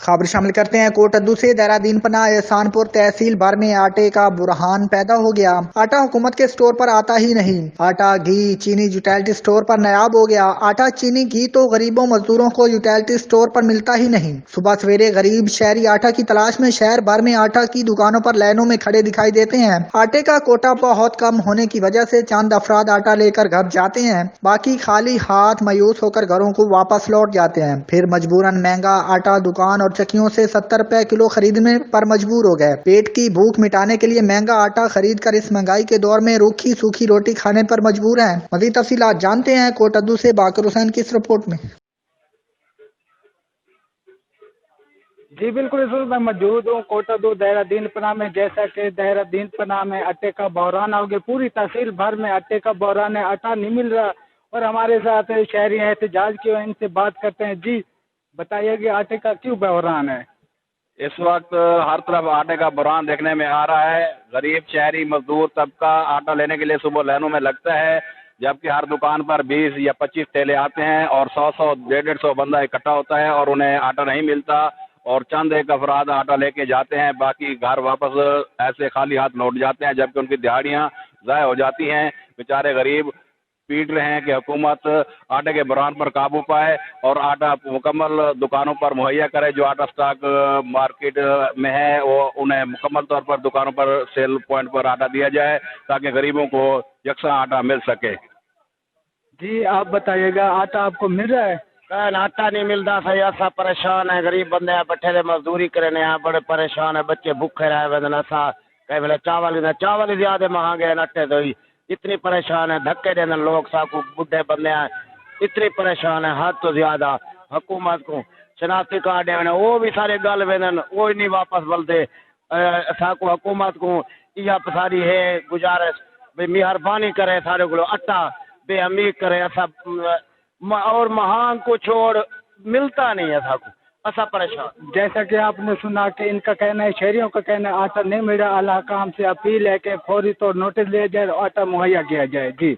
खबर शामिल करते हैं कोटद्दू से। देहरादून पना एहसानपुर तहसील भर में आटे का बुरहान पैदा हो गया। आटा हुकूमत के स्टोर पर आता ही नहीं। आटा, घी, चीनी यूटिलिटी स्टोर पर नायाब हो गया। आटा, चीनी, घी तो गरीबों मजदूरों को यूटिलिटी स्टोर पर मिलता ही नहीं। सुबह सवेरे गरीब शहरी आटा की तलाश में शहर भर में आटा की दुकानों पर लाइनों में खड़े दिखाई देते हैं। आटे का कोटा बहुत कम होने की वजह से चंद अफराद आटा लेकर घर जाते हैं, बाकी खाली हाथ मायूस होकर घरों को वापस लौट जाते हैं। फिर मजबूरन महंगा आटा दुकान और चक्कियों से 70 रुपए किलो खरीदने पर मजबूर हो गए। पेट की भूख मिटाने के लिए महंगा आटा खरीद कर इस महंगाई के दौर में रूखी सूखी रोटी खाने पर मजबूर हैं। मज़ीद तफसीलात जानते हैं कोटद्दू से बाकर हुसैन की इस रिपोर्ट में। जी बिल्कुल, इस वक्त मैं मौजूद हूँ कोटद्दू देहरादून पना में। जैसा कि देहरादून पना में आटे का बहरान हो गया, पूरी तहसील भर में आटे का बहरान है, आटा नहीं मिल रहा। और हमारे साथ शहरी एहतजाज की, इनसे बात करते हैं। जी बताइए कि आटे का क्यों बहरान है? इस वक्त हर तरफ आटे का बुरहान देखने में आ रहा है। गरीब शहरी मजदूर तबका आटा लेने के लिए सुबह लाइनों में लगता है, जबकि हर दुकान पर 20 या 25 ठेले आते हैं और 100 150 बंदा इकट्ठा होता है और उन्हें आटा नहीं मिलता और चंद एक अफराद आटा लेके जाते हैं, बाकी घर वापस ऐसे खाली हाथ लौट जाते हैं, जबकि उनकी दिहाड़ियाँ ज़ाय हो जाती हैं। बेचारे गरीब पीट रहे हैं कि हुकूमत आटे के बुरहान पर काबू पाए और आटा मुकम्मल दुकानों पर मुहैया करे। जो आटा स्टॉक मार्केट में है वो उन्हें मुकम्मल तौर पर दुकानों पर सेल पॉइंट पर आटा दिया जाए ताकि गरीबों को यकसा आटा मिल सके। जी आप बताइएगा, आटा आपको मिल रहा है? आटा नहीं मिलता सही, असा परेशान है। गरीब बंदे हैं, बैठे थे मजदूरी करने यहाँ, बड़े परेशान है। बच्चे भूखे रहे वेदन, असा कई वेले चावल ही ज्यादा महंगे हैं। नट्टे तो ही इतनी परेशान है, धक्के देने लोग साकू बुढ़े बंदे हैं, इतनी परेशान है हद तो ज्यादा। हुकूमत को शनाख्ती कार्ड है वो भी सारे गल वेदन, वो ही नहीं वापस बोलते। साकू हुकूमत को यह सारी है गुजारिश, भाई मेहरबानी करे सारे को आटा बेअमीर करे। ऐसा और महान को छोड़ मिलता नहीं है साकू, ऐसा परेशान। जैसा कि आपने सुना कि इनका कहना है, शहरियों का कहना है आटा नहीं मिल रहा। अल्लाह काम से अपील है कि फौरी तौर नोटिस लिया जाए और आटा मुहैया किया जाए। जी